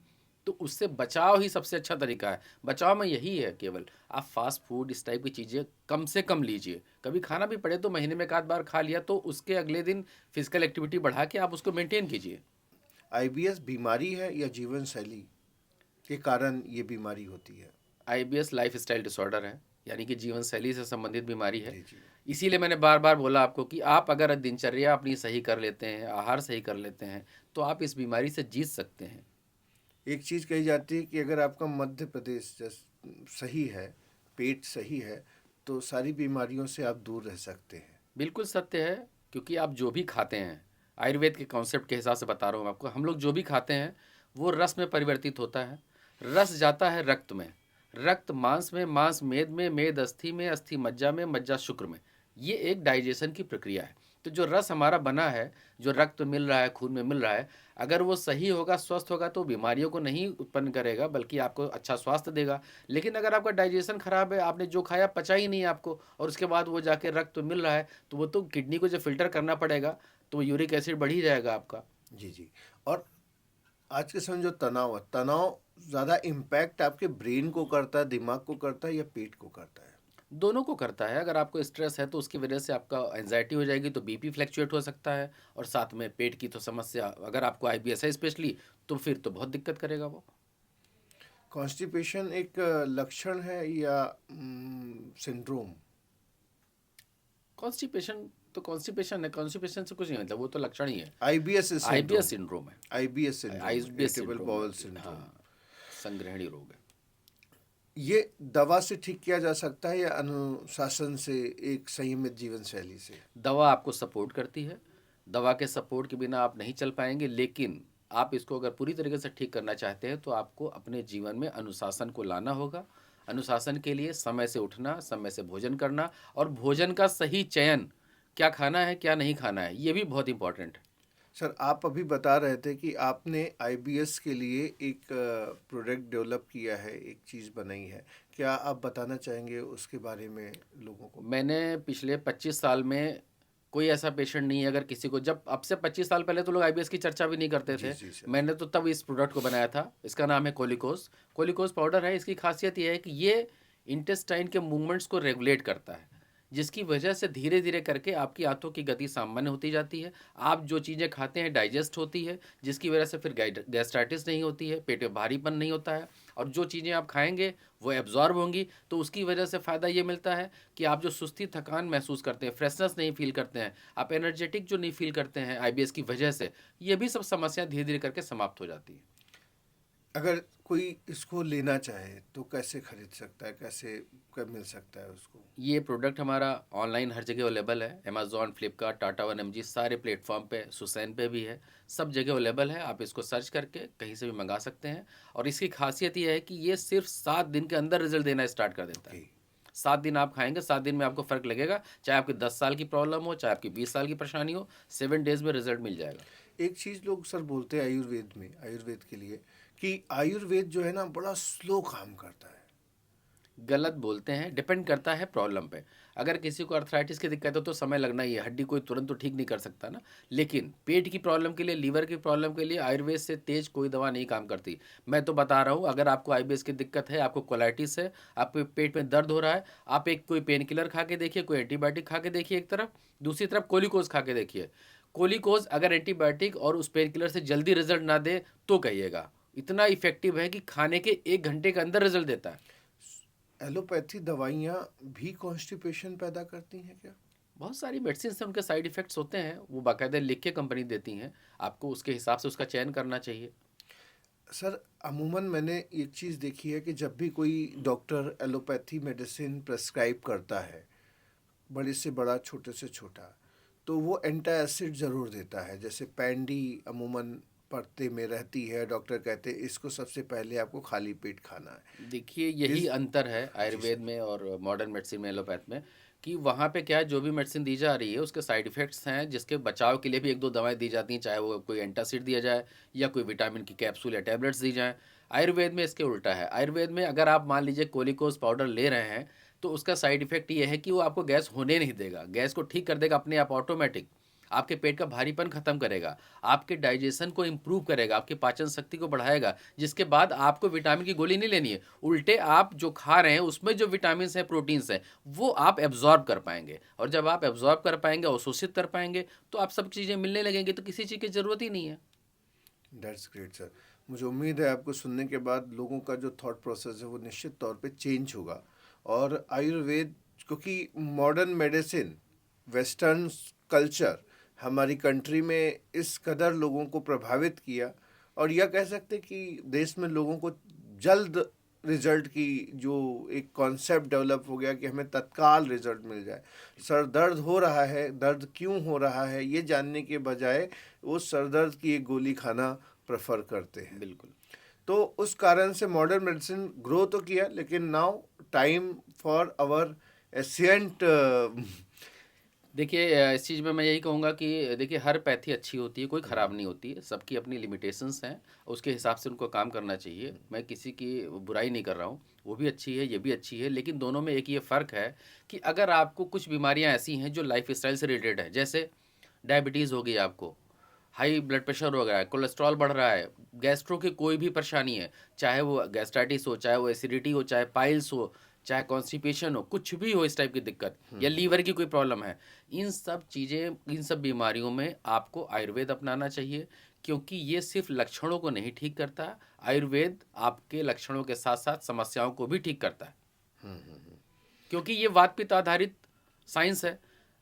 तो उससे बचाव ही सबसे अच्छा तरीका है। बचाव में यही है केवल, आप फास्ट फूड इस टाइप की चीज़ें कम से कम लीजिए। कभी खाना भी पड़े तो महीने में एक आध बार खा लिया, तो उसके अगले दिन फिजिकल एक्टिविटी बढ़ा के आप उसको मेंटेन कीजिए। आईबीएस बीमारी है या जीवन शैली के कारण ये बीमारी होती है? आईबीएस लाइफस्टाइल डिसऑर्डर है, यानी कि जीवन शैली से संबंधित बीमारी है। जी जी। इसीलिए मैंने बार बार बोला आपको कि आप अगर दिनचर्या अपनी सही कर लेते हैं, आहार सही कर लेते हैं, तो आप इस बीमारी से जीत सकते हैं। एक चीज़ कही जाती है कि अगर आपका मध्य प्रदेश सही है, पेट सही है, तो सारी बीमारियों से आप दूर रह सकते हैं। बिल्कुल सत्य है, क्योंकि आप जो भी खाते हैं, आयुर्वेद के कॉन्सेप्ट के हिसाब से बता रहा हूँ आपको, हम लोग जो भी खाते हैं वो रस में परिवर्तित होता है। रस जाता है रक्त में, रक्त मांस में, मांस मेद में, मेद अस्थि में, अस्थि मज्जा में, मज्जा शुक्र में। ये एक डाइजेशन की प्रक्रिया है। तो जो रस हमारा बना है, जो रक्त मिल रहा है, खून में मिल रहा है, अगर वो सही होगा, स्वस्थ होगा, तो बीमारियों को नहीं उत्पन्न करेगा, बल्कि आपको अच्छा स्वास्थ्य देगा। लेकिन अगर आपका डाइजेशन खराब है, आपने जो खाया पचा ही नहीं आपको, और उसके बाद वो जाके रक्त मिल रहा है, तो वो तो किडनी को जो फिल्टर करना पड़ेगा, तो यूरिक एसिड बढ़ ही जाएगा आपका। जी जी। और आज के समय जो तनाव है, तनाव ज़्यादा इम्पैक्ट आपके ब्रेन को करता है, दिमाग को करता है या पेट को करता है? दोनों को करता है। अगर आपको स्ट्रेस है तो उसकी वजह से आपका एंजाइटी हो जाएगी, तो बीपी फ्लैक्चुएट हो सकता है, और साथ में पेट की तो समस्या, अगर आपको आईबीएस है स्पेशली, तो फिर तो बहुत दिक्कत करेगा वो। कॉन्स्टिपेशन एक लक्षण है या सिंड्रोम? कॉन्स्टिपेशन तो कॉन्स्टिपेशन है, कॉन्स्टिपेशन से कुछ नहीं, मतलब वो तो लक्षण ही है। IBS syndrome. आईबीएस सिंड्रोम है। IBS syndrome, IBS irritable syndrome bowel होती है, सिंड्रोम। हाँ, संग्रहणी रोग है। ये दवा से ठीक किया जा सकता है या अनुशासन से, एक संयमित जीवन शैली से? दवा आपको सपोर्ट करती है, दवा के सपोर्ट के बिना आप नहीं चल पाएंगे, लेकिन आप इसको अगर पूरी तरीके से ठीक करना चाहते हैं तो आपको अपने जीवन में अनुशासन को लाना होगा। अनुशासन के लिए समय से उठना, समय से भोजन करना, और भोजन का सही चयन, क्या खाना है क्या नहीं खाना है, ये भी बहुत इंपॉर्टेंट है। सर, आप अभी बता रहे थे कि आपने आईबीएस के लिए एक प्रोडक्ट डेवलप किया है, एक चीज़ बनाई है। क्या आप बताना चाहेंगे उसके बारे में लोगों को? मैंने पिछले 25 साल में कोई ऐसा पेशेंट नहीं है, अगर किसी को, जब अब से 25 साल पहले तो लोग आईबीएस की चर्चा भी नहीं करते जी थे, जी सर। मैंने तो तब इस प्रोडक्ट को बनाया था। इसका नाम है कोलिकोस। कोलिकोस पाउडर है। इसकी खासियत यह है कि ये इंटेस्टाइन के मूवमेंट्स को रेगुलेट करता है, जिसकी वजह से धीरे धीरे करके आपकी आंतों की गति सामान्य होती जाती है। आप जो चीज़ें खाते हैं डाइजेस्ट होती है, जिसकी वजह से फिर गैस्ट्राइटिस नहीं होती है, पेट में भारीपन नहीं होता है, और जो चीज़ें आप खाएंगे वो एब्जॉर्ब होंगी, तो उसकी वजह से फ़ायदा ये मिलता है कि आप जो सुस्ती, थकान महसूस करते हैं, फ्रेशनेस नहीं फील करते हैं, आप एनर्जेटिक जो नहीं फील करते हैं आईबीएस की वजह से, ये भी सब समस्या धीरे धीरे करके समाप्त हो जाती है। अगर कोई इसको लेना चाहे तो कैसे खरीद सकता है, कैसे कब मिल सकता है उसको? ये प्रोडक्ट हमारा ऑनलाइन हर जगह अवेलेबल है। Amazon, Flipkart, Tata one M G, सारे प्लेटफॉर्म पे, सुसैन पे भी है, सब जगह अवेलेबल है। आप इसको सर्च करके कहीं से भी मंगा सकते हैं। और इसकी खासियत ये है कि ये सिर्फ 7 दिन के अंदर रिजल्ट देना स्टार्ट कर देता है। ओके। 7 दिन आप खाएंगे, 7 दिन में आपको फ़र्क लगेगा, चाहे आपकी 10 साल की प्रॉब्लम हो, चाहे आपकी 20 साल की परेशानी हो, 7 डेज़ में रिजल्ट मिल जाएगा। एक चीज़ लोग सर बोलते हैं आयुर्वेद में, आयुर्वेद के लिए, कि आयुर्वेद जो है ना बड़ा स्लो काम करता है। गलत बोलते हैं, डिपेंड करता है प्रॉब्लम पे। अगर किसी को अर्थराइटिस की दिक्कत हो तो समय लगना ही है, हड्डी कोई तुरंत तो ठीक नहीं कर सकता ना। लेकिन पेट की प्रॉब्लम के लिए, लीवर की प्रॉब्लम के लिए आयुर्वेद से तेज कोई दवा नहीं काम करती। मैं तो बता रहा हूँ, अगर आपको आईबीएस की दिक्कत है, आपको कोलाइटिस है, आपके पेट में दर्द हो रहा है, आप एक कोई पेन किलर खा के देखिए, कोई एंटीबायोटिक खा के देखिए एक तरफ, दूसरी तरफ कोलिकोज खा के देखिए। कोलिकोज अगर एंटीबायोटिक और उस पेन किलर से जल्दी रिजल्ट ना दे तो कहिएगा, इतना इफेक्टिव है कि खाने के 1 घंटे के अंदर रिजल्ट देता है। एलोपैथी दवाइयाँ भी कॉन्स्टिपेशन पैदा करती हैं क्या? बहुत सारी मेडिसिन से उनके साइड इफ़ेक्ट्स होते हैं, वो बाकायदा लिख के कंपनी देती हैं, आपको उसके हिसाब से उसका चयन करना चाहिए। सर, अमूमन मैंने एक चीज़ देखी है कि जब भी कोई डॉक्टर एलोपैथी मेडिसिन प्रेस्क्राइब करता है, बड़े से बड़ा, छोटे से छोटा, तो वो एंटासिड ज़रूर देता है। जैसे पैंडी अमूमन पत्ते में रहती है, डॉक्टर कहते हैं इसको सबसे पहले आपको खाली पेट खाना है। देखिए, यही इस अंतर है जी आयुर्वेद सर। में और मॉडर्न मेडिसिन में, एलोपैथ में, कि वहाँ पे क्या है, जो भी मेडिसिन दी जा रही है उसके साइड इफ़ेक्ट्स हैं, जिसके बचाव के लिए भी 1-2 दवाएँ दी जाती हैं, चाहे वो कोई एंटासिड दिया जाए या कोई विटामिन की कैप्सूल या टैबलेट्स दी जाएँ। आयुर्वेद में इसके उल्टा है। आयुर्वेद में अगर आप मान लीजिए कोलिकोस पाउडर ले रहे हैं, तो उसका साइड इफ़ेक्ट ये है कि वो आपको गैस होने नहीं देगा, गैस को ठीक कर देगा अपने आप ऑटोमेटिक। आपके पेट का भारीपन खत्म करेगा, आपके डाइजेशन को इम्प्रूव करेगा, आपकी पाचन शक्ति को बढ़ाएगा, जिसके बाद आपको विटामिन की गोली नहीं लेनी है। उल्टे आप जो खा रहे हैं उसमें जो विटामिन्स हैं, प्रोटीन्स हैं, वो आप एब्जॉर्ब कर पाएंगे, और जब आप एब्जॉर्ब कर पाएंगे, अवशोषित कर पाएंगे, तो आप सब चीज़ें मिलने लगेंगी, तो किसी चीज़ की ज़रूरत ही नहीं है। That's great sir. मुझे उम्मीद है आपको सुनने के बाद लोगों का जो थॉट प्रोसेस है वो निश्चित तौर पे चेंज होगा। और आयुर्वेद, क्योंकि मॉडर्न मेडिसिन, वेस्टर्न कल्चर हमारी कंट्री में इस कदर लोगों को प्रभावित किया, और यह कह सकते कि देश में लोगों को जल्द रिजल्ट की जो एक कॉन्सेप्ट डेवलप हो गया कि हमें तत्काल रिजल्ट मिल जाए। सर दर्द हो रहा है, दर्द क्यों हो रहा है ये जानने के बजाय वो सर दर्द की एक गोली खाना प्रेफर करते हैं। बिल्कुल। तो उस कारण से मॉडर्न मेडिसिन ग्रो तो किया, लेकिन now time for our ancient. देखिए इस चीज़ में मैं यही कहूँगा कि देखिए हर पैथी अच्छी होती है, कोई ख़राब नहीं होती है, सबकी अपनी लिमिटेशंस हैं, उसके हिसाब से उनको काम करना चाहिए। मैं किसी की बुराई नहीं कर रहा हूँ, वो भी अच्छी है, ये भी अच्छी है, लेकिन दोनों में एक ये फ़र्क है कि अगर आपको कुछ बीमारियाँ ऐसी हैं जो लाइफ स्टाइल से रिलेटेड है, जैसे डायबिटीज़ हो गई आपको, हाई ब्लड प्रेशर हो गया है, कोलेस्ट्रॉल बढ़ रहा है, गैस्ट्रो की कोई भी परेशानी है, चाहे वो गैस्ट्राइटिस हो, चाहे वो एसिडिटी हो, चाहे पाइल्स हो, चाहे कॉन्स्टिपेशन हो, कुछ भी हो इस टाइप की दिक्कत, या लीवर की कोई प्रॉब्लम है, इन सब बीमारियों में आपको आयुर्वेद अपनाना चाहिए, क्योंकि ये सिर्फ लक्षणों को नहीं ठीक करता, आयुर्वेद आपके लक्षणों के साथ साथ समस्याओं को भी ठीक करता है, क्योंकि ये वात पित्त आधारित साइंस है।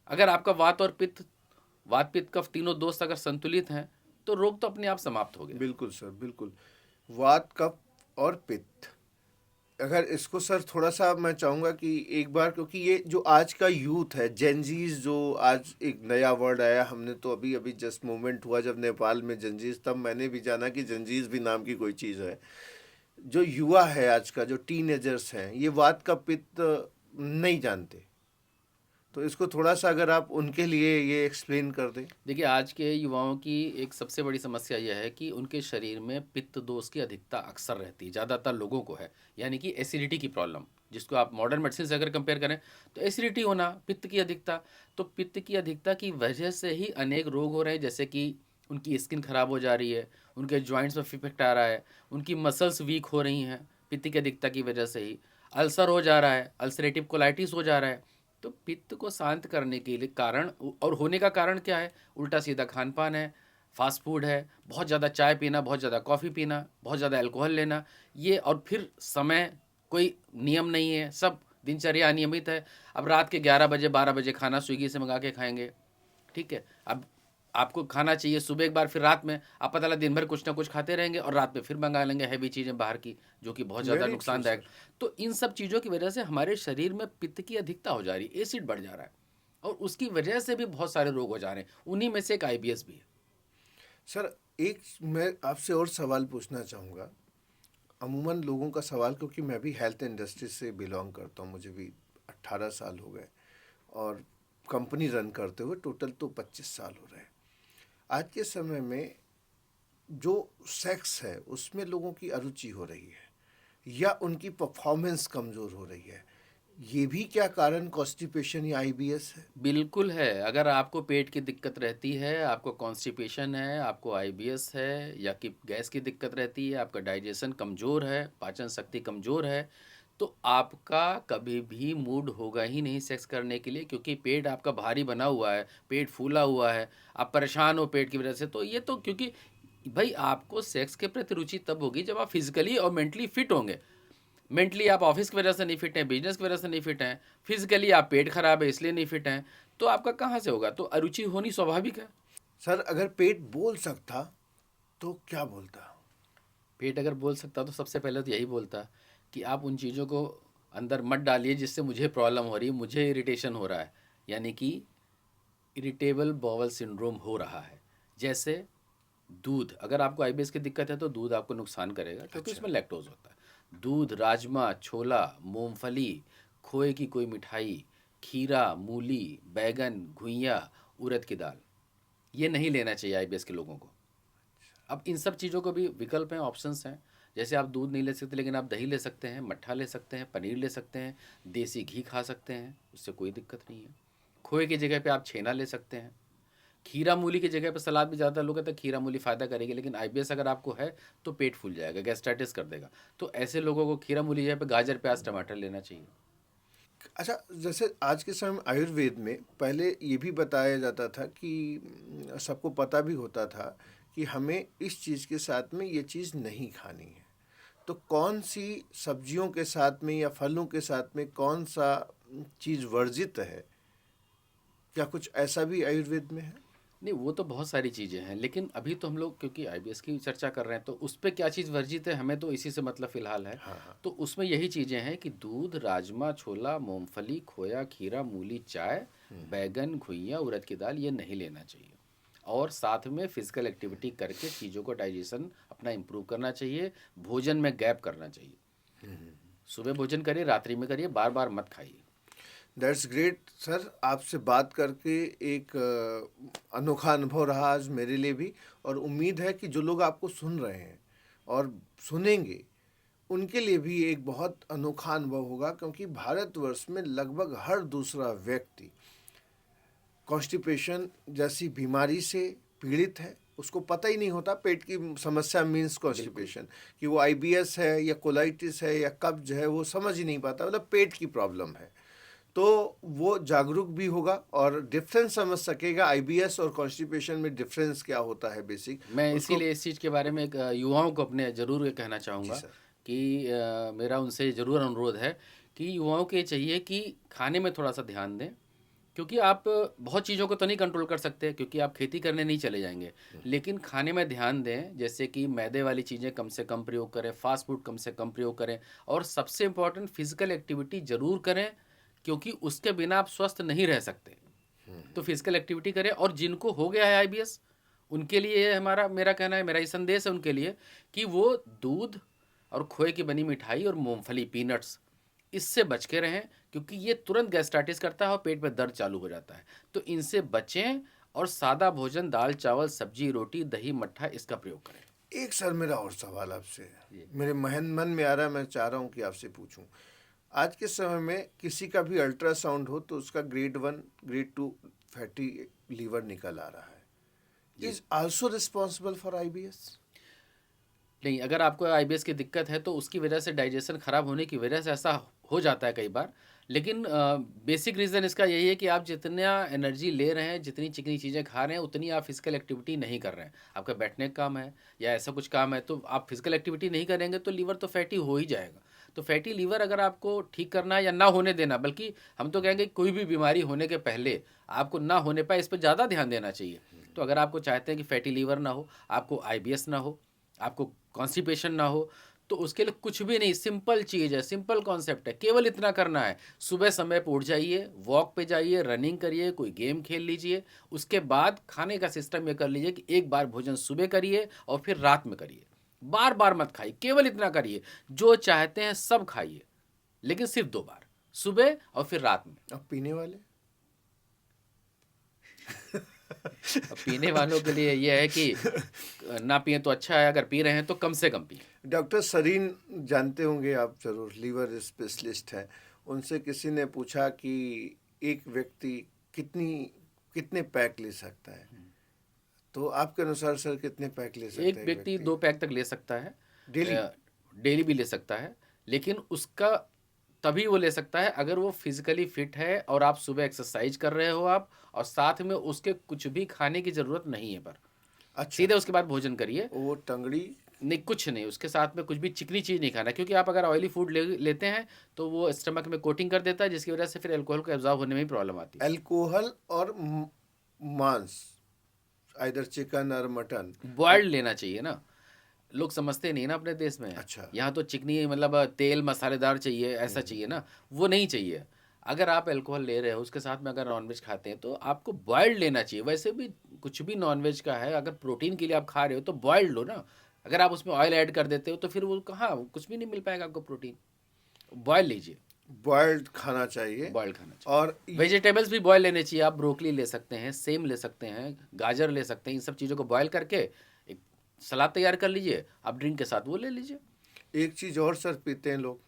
अगर आपका वात पित्त कफ तीनों दोस्त अगर संतुलित हैं तो रोग तो अपने आप समाप्त हो गया। बिल्कुल सर, बिल्कुल। वात, कफ और पित्त, अगर इसको सर थोड़ा सा मैं चाहूँगा कि एक बार, क्योंकि ये जो आज का यूथ है, जेनजीज, जो आज एक नया वर्ड आया, हमने तो अभी अभी जस्ट मूवमेंट हुआ जब नेपाल में जेनजीज, तब मैंने भी जाना कि जेनजीज भी नाम की कोई चीज़ है। जो युवा है आज का, जो टीनेजर्स हैं, ये वात का पित्त नहीं जानते, तो इसको थोड़ा सा अगर आप उनके लिए ये एक्सप्लेन कर दें। देखिए आज के युवाओं की एक सबसे बड़ी समस्या यह है कि उनके शरीर में पित्त दोष की अधिकता अक्सर रहती है, ज़्यादातर लोगों को है, यानी कि एसिडिटी की प्रॉब्लम, जिसको आप मॉडर्न मेडिसिन से अगर कंपेयर करें तो एसिडिटी होना, पित्त की अधिकता, तो पित्त की अधिकता की वजह से ही अनेक रोग हो रहे हैं, जैसे कि उनकी स्किन खराब हो जा रही है, उनके जॉइंट्स में इफेक्ट आ रहा है, उनकी मसल्स वीक हो रही हैं पित्त की अधिकता की वजह से ही, अल्सर हो जा रहा है, अल्सरेटिव कोलाइटिस हो जा रहा है। तो पित्त को शांत करने के लिए कारण, और होने का कारण क्या है, उल्टा सीधा खान पान है, फास्ट फूड है, बहुत ज़्यादा चाय पीना, बहुत ज़्यादा कॉफ़ी पीना, बहुत ज़्यादा अल्कोहल लेना, ये, और फिर समय, कोई नियम नहीं है, सब दिनचर्या अनियमित है। अब रात के 11 बजे 12 बजे खाना स्विगी से मंगा के खाएंगे, ठीक है। अब आपको खाना चाहिए सुबह एक बार, फिर रात में, आप पता लगा दिन भर कुछ ना कुछ खाते रहेंगे और रात में फिर मंगा लेंगे हैवी चीज़ें बाहर की, जो कि बहुत ज़्यादा वेरी ट्रू नुकसानदायक। सर। तो इन सब चीज़ों की वजह से हमारे शरीर में पित्त की अधिकता हो जा रही है, एसिड बढ़ जा रहा है, और उसकी वजह से भी बहुत सारे रोग हो जा रहे हैं, उन्हीं में से एक आईबीएस भी है। सर, एक मैं आपसे और सवाल पूछना चाहूँगा। अमूमन लोगों का सवाल, क्योंकि मैं भी हेल्थ इंडस्ट्री से बिलोंग करता हूँ, मुझे भी 18 साल हो गए, और कंपनी रन करते हुए टोटल तो 25 साल हो रहे हैं। आज के समय में जो सेक्स है उसमें लोगों की अरुचि हो रही है, या उनकी परफॉर्मेंस कमज़ोर हो रही है, ये भी क्या कारण कॉन्स्टिपेशन या आईबीएस है? बिल्कुल है। अगर आपको पेट की दिक्कत रहती है, आपको कॉन्स्टिपेशन है, आपको आईबीएस है, या कि गैस की दिक्कत रहती है, आपका डाइजेशन कमज़ोर है, पाचन शक्ति कमज़ोर है, तो आपका कभी भी मूड होगा ही नहीं सेक्स करने के लिए, क्योंकि पेट आपका भारी बना हुआ है, पेट फूला हुआ है, आप परेशान हो पेट की वजह से। तो ये तो क्योंकि भाई आपको सेक्स के प्रति रुचि तब होगी जब आप फिजिकली और मेंटली फिट होंगे। मेंटली आप ऑफिस की वजह से नहीं फिट हैं, बिजनेस की वजह से नहीं फिट हैं, फिजिकली आप पेट खराब है इसलिए नहीं फिट हैं, तो आपका कहाँ से होगा? तो अरुचि होनी स्वाभाविक है। सर, अगर पेट बोल सकता तो क्या बोलता? पेट अगर बोल सकता तो सबसे पहले तो यही बोलता कि आप उन चीज़ों को अंदर मत डालिए जिससे मुझे प्रॉब्लम हो रही है, मुझे इरिटेशन हो रहा है, यानी कि इरिटेबल बॉवल सिंड्रोम हो रहा है। जैसे दूध, अगर आपको आईबीएस की दिक्कत है तो दूध आपको नुकसान करेगा, क्योंकि अच्छा। उसमें लैक्टोज होता है। दूध, राजमा, छोला, मूंगफली, खोए की कोई मिठाई, खीरा, मूली, बैगन, घुइयाँ, उड़द की दाल, ये नहीं लेना चाहिए आईबीएस के लोगों को। अब इन सब चीज़ों को भी विकल्प हैं, ऑप्शंस हैं। जैसे आप दूध नहीं ले सकते, लेकिन आप दही ले सकते हैं, मट्ठा ले सकते हैं, पनीर ले सकते हैं, देसी घी खा सकते हैं, उससे कोई दिक्कत नहीं है। खोए की जगह पे आप छेना ले सकते हैं। खीरा मूली की जगह पे सलाद भी ज़्यादा लोग कहते हैं खीरा मूली फ़ायदा करेगी, लेकिन आईबीएस अगर आपको है तो पेट फूल जाएगा, गैस्ट्राइटिस कर देगा। तो ऐसे लोगों को खीरा मूली की जगह पे गाजर, प्याज, टमाटर लेना चाहिए। अच्छा, जैसे आज के समय में आयुर्वेद में पहले ये भी बताया जाता था कि सबको पता भी होता था कि हमें इस चीज़ के साथ में ये चीज़ नहीं खानी है, तो कौन सी सब्जियों के साथ में या फलों के साथ में कौन सा चीज़ वर्जित है? क्या कुछ ऐसा भी आयुर्वेद में है? नहीं, वो तो बहुत सारी चीज़ें हैं, लेकिन अभी तो हम लोग क्योंकि आईबीएस की चर्चा कर रहे हैं तो उस पर क्या चीज़ वर्जित है, हमें तो इसी से मतलब फ़िलहाल है। हाँ, हाँ। तो उसमें यही चीज़ें हैं कि दूध, राजमा, छोला, मूंगफली, खोया, खीरा, मूली, चाय, बैगन, घुइयाँ, उड़द की दाल, ये नहीं लेना चाहिए। और साथ में फिजिकल एक्टिविटी करके चीज़ों को डाइजेशन अपना इम्प्रूव करना चाहिए, भोजन में गैप करना चाहिए। सुबह भोजन करिए, रात्रि में करिए, बार बार मत खाइए। दैट्स ग्रेट सर, आपसे बात करके एक अनोखा अनुभव रहा आज मेरे लिए भी, और उम्मीद है कि जो लोग आपको सुन रहे हैं और सुनेंगे उनके लिए भी एक बहुत अनोखा अनुभव होगा, क्योंकि भारतवर्ष में लगभग हर दूसरा व्यक्ति कॉन्स्टिपेशन जैसी बीमारी से पीड़ित है। उसको पता ही नहीं होता पेट की समस्या मीन्स कॉन्स्टिपेशन, कि वो आईबीएस है या कोलाइटिस है या कब्ज है, वो समझ ही नहीं पाता, मतलब पेट की प्रॉब्लम है। तो वो जागरूक भी होगा और डिफरेंस समझ सकेगा आईबीएस और कॉन्स्टिपेशन में डिफरेंस क्या होता है बेसिक। मैं उसको इसीलिए इस चीज़ के बारे में एक युवाओं को अपने ज़रूर ये कहना जी चाहूँगा सर। कि मेरा उनसे ज़रूर अनुरोध है कि युवाओं को ये चाहिए कि खाने में थोड़ा सा ध्यान दें, क्योंकि आप बहुत चीज़ों को तो नहीं कंट्रोल कर सकते, क्योंकि आप खेती करने नहीं चले जाएंगे, लेकिन खाने में ध्यान दें। जैसे कि मैदे वाली चीज़ें कम से कम प्रयोग करें, फास्ट फूड कम से कम प्रयोग करें, और सबसे इम्पोर्टेंट फिजिकल एक्टिविटी ज़रूर करें, क्योंकि उसके बिना आप स्वस्थ नहीं रह सकते। तो फिजिकल एक्टिविटी करें। और जिनको हो गया है आईबीएस, उनके लिए ये मेरा कहना है, मेरा ये संदेश है उनके लिए कि वो दूध और खोए की बनी मिठाई और मूंगफली, पीनट्स, इससे बच के रहें, क्योंकि ये तुरंत गैस्ट्राइटिस करता है और पेट में दर्द चालू हो जाता है। तो इनसे बचें और सादा भोजन, दाल चावल सब्जी रोटी दही मट्ठा, इसका प्रयोग करें। एक सर मेरा और सवाल आपसे जी। मेरे मन में आ रहा है, मैं चाह रहा हूँ कि आपसे पूछूं। आज के समय में किसी का भी अल्ट्रासाउंड हो तो उसका ग्रेड 1 ग्रेड 2 फैटी लीवर निकल आ रहा है। Is also responsible for IBS? नहीं, अगर आपको आईबीएस की दिक्कत है तो उसकी वजह से डाइजेशन खराब होने की वजह से ऐसा हो जाता है कई बार, लेकिन बेसिक रीज़न इसका यही है कि आप जितना एनर्जी ले रहे हैं, जितनी चिकनी चीज़ें खा रहे हैं, उतनी आप फिजिकल एक्टिविटी नहीं कर रहे हैं। आपका बैठने का काम है या ऐसा कुछ काम है, तो आप फिजिकल एक्टिविटी नहीं करेंगे तो लीवर तो फैटी हो ही जाएगा। तो फैटी लीवर अगर आपको ठीक करना है या ना होने देना, बल्कि हम तो कहेंगे कोई भी बीमारी होने के पहले आपको ना होने पाए, इस पर ज़्यादा ध्यान देना चाहिए। तो अगर आपको चाहते हैं कि फैटी लीवर ना हो, आपको आईबीएस ना हो, आपको कॉन्स्टिपेशन ना हो, तो उसके लिए कुछ भी नहीं, सिंपल चीज़ है, सिंपल कॉन्सेप्ट है। केवल इतना करना है, सुबह समय पर उठ जाइए, वॉक पे जाइए, रनिंग करिए, कोई गेम खेल लीजिए। उसके बाद खाने का सिस्टम ये कर लीजिए कि एक बार भोजन सुबह करिए और फिर रात में करिए। बार बार मत खाइए, केवल इतना करिए, जो चाहते हैं सब खाइए, लेकिन सिर्फ 2 बार, सुबह और फिर रात में। अब पीने वाले अब पीने वालों के लिए यह है कि ना पिए तो अच्छा है, अगर पी रहे हैं तो कम से कम पिए। डॉक्टर सरीन जानते होंगे आप जरूर, लीवर स्पेशलिस्ट है। उनसे किसी ने पूछा कि एक व्यक्ति कितने पैक ले सकता है, तो आपके अनुसार सर कितने पैक ले सकता एक है व्यक्ति 2 पैक तक ले सकता है, डेली? डेली भी ले सकता है, लेकिन उसका तभी वो ले सकता है अगर वो फिजिकली फिट है और आप सुबह एक्सरसाइज कर रहे हो आप, और साथ में उसके कुछ भी खाने की ज़रूरत नहीं है, पर अच्छा, सीधे उसके बाद भोजन करिए। वो टंगड़ी नहीं, कुछ नहीं, उसके साथ में कुछ भी चिकनी चीज़ नहीं खाना, क्योंकि आप अगर ऑयली फूड लेते हैं तो वो स्टमक में कोटिंग कर देता है, जिसकी वजह से फिर अल्कोहल को एब्जॉर्ब होने में भी प्रॉब्लम आती है। अल्कोहल और मांस, आइदर चिकन और मटन। बॉयल्ड लेना चाहिए ना, लोग समझते नहीं ना अपने देश में। अच्छा। यहाँ तो चिकनी, मतलब तेल मसालेदार चाहिए, ऐसा चाहिए ना, वो नहीं चाहिए। अगर आप अल्कोहल ले रहे हो, उसके साथ में अगर नॉनवेज खाते हैं, तो आपको बॉयल्ड लेना चाहिए। वैसे भी कुछ भी नॉनवेज का है, अगर प्रोटीन के लिए आप खा रहे हो तो बॉयल्ड लो ना। अगर आप उसमें ऑयल ऐड कर देते हो तो फिर वो कहाँ, कुछ भी नहीं मिल पाएगा आपको प्रोटीन। बॉयल लीजिए, बॉयल्ड खाना चाहिए। बॉयल खाना चाहिए। और वेजिटेबल्स भी बॉयल लेने चाहिए। आप ब्रोकली ले सकते हैं, सेम ले सकते हैं, गाजर ले सकते हैं। इन सब चीज़ों को बॉयल करके एक सलाद तैयार कर लीजिए, आप ड्रिंक के साथ वो ले लीजिए। एक चीज़ और सर पीते हैं लोग,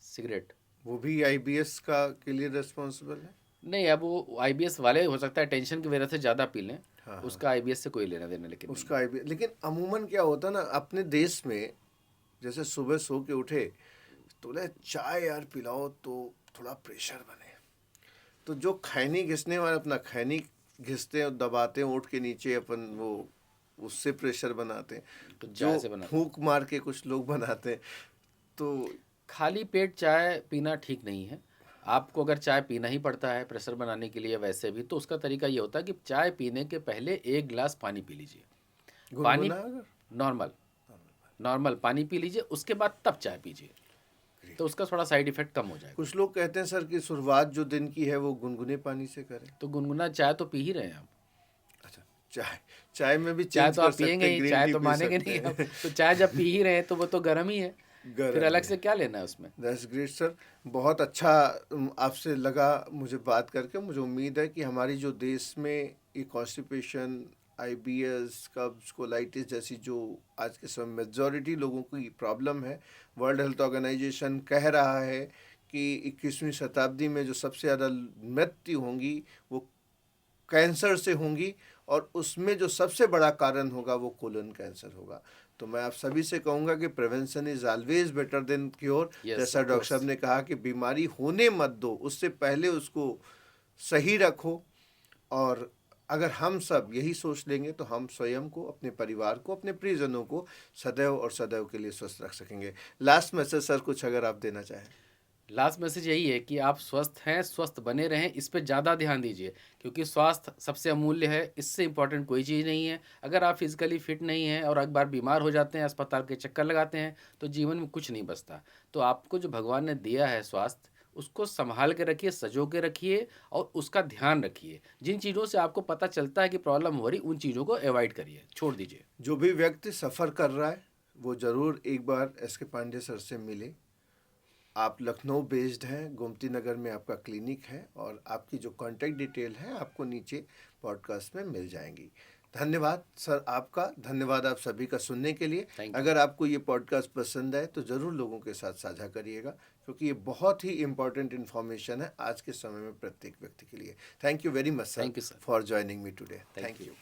सिगरेट। वो भी आईबीएस का के लिए रिस्पॉन्सिबल है? नहीं, अब वो आईबीएस वाले हो सकता है टेंशन की वजह से ज़्यादा पी लें, हाँ, उसका आईबीएस से कोई लेना देना लेकिन नहीं। उसका आईबीएस। लेकिन अमूमन क्या होता है ना अपने देश में, जैसे सुबह सो के उठे तो बोले चाय यार पिलाओ तो थोड़ा प्रेशर बने, तो जो खैनी घिसने वाले अपना खैनी घिसते हैं और दबाते हैं ओठ के नीचे अपन, वो उससे प्रेशर बनाते हैं। तो जो चाय से बनाते हैं। फूंक मार के कुछ लोग बनाते हैं। तो खाली पेट चाय पीना ठीक नहीं है। आपको अगर चाय पीना ही पड़ता है प्रेशर बनाने के लिए वैसे भी, तो उसका तरीका ये होता है कि चाय पीने के पहले 1 गिलास पानी पी लीजिए। पानी गुनगुना अगर नॉर्मल पानी पी लीजिए, उसके बाद तब चाय पीजिए, तो उसका थोड़ा साइड इफेक्ट कम हो जाएगा। कुछ लोग कहते हैं सर कि शुरुआत जो दिन की है वो गुनगुने पानी से करें। तो गुनगुना चाय तो पी ही रहे हैं आप। अच्छा, चाय चाय में भी चाय चेंज तो कर आप सकते पियेंगे हैं, ही, ग्रीन चाय टी तो पी मानेंगे सकते नहीं आप। हैं। तो चाय जब पी ही रहे हैं तो वो तो गर्म ही है, फिर गरम अलग है। से क्या लेना है उसमें। That's great sir. बहुत अच्छा आपसे लगा मुझे बात करके। मुझे उम्मीद है कि हमारी जो देश में ये कॉन्स्टिपेशन, आईबीएस, कब्ज, कोलाइटिस जैसी जो आज के समय मेजॉरिटी लोगों की प्रॉब्लम है, वर्ल्ड हेल्थ ऑर्गेनाइजेशन कह रहा है कि 21वीं शताब्दी में जो सबसे ज़्यादा मृत्यु होंगी वो कैंसर से होंगी, और उसमें जो सबसे बड़ा कारण होगा वो कोलन कैंसर होगा। तो मैं आप सभी से कहूँगा कि prevention is always better than cure. Yes जैसा ऑफ डॉक्टर कोर्स। साहब ने कहा कि बीमारी होने मत दो, उससे पहले उसको सही रखो। और अगर हम सब यही सोच लेंगे तो हम स्वयं को, अपने परिवार को, अपने प्रियजनों को सदैव और सदैव के लिए स्वस्थ रख सकेंगे। लास्ट मैसेज सर कुछ अगर आप देना चाहें। लास्ट मैसेज यही है कि आप स्वस्थ हैं, स्वस्थ बने रहें, इस पे ज़्यादा ध्यान दीजिए, क्योंकि स्वास्थ्य सबसे अमूल्य है, इससे इम्पोर्टेंट कोई चीज़ नहीं है। अगर आप फिजिकली फिट नहीं हैं और एक बार बीमार हो जाते हैं, अस्पताल के चक्कर लगाते हैं, तो जीवन में कुछ नहीं बचता। तो आपको जो भगवान ने दिया है स्वास्थ्य, उसको संभाल के रखिए, सजो के रखिए और उसका ध्यान रखिए। जिन चीज़ों से आपको पता चलता है कि प्रॉब्लम हो रही, उन चीज़ों को अवॉइड करिए, छोड़ दीजिए। जो भी व्यक्ति सफ़र कर रहा है वो ज़रूर एक बार एस के पांडे सर से मिले। आप लखनऊ बेस्ड हैं, गोमती नगर में आपका क्लिनिक है, और आपकी जो कांटेक्ट डिटेल है आपको नीचे पॉडकास्ट में मिल जाएंगी। धन्यवाद सर आपका, धन्यवाद आप सभी का सुनने के लिए। Thank you. अगर आपको ये पॉडकास्ट पसंद आए तो ज़रूर लोगों के साथ साझा करिएगा, क्योंकि ये बहुत ही इम्पोर्टेंट इन्फॉर्मेशन है आज के समय में प्रत्येक व्यक्ति के लिए। Thank you very much sir thank you sir. For joining me today. Thank thank you. You.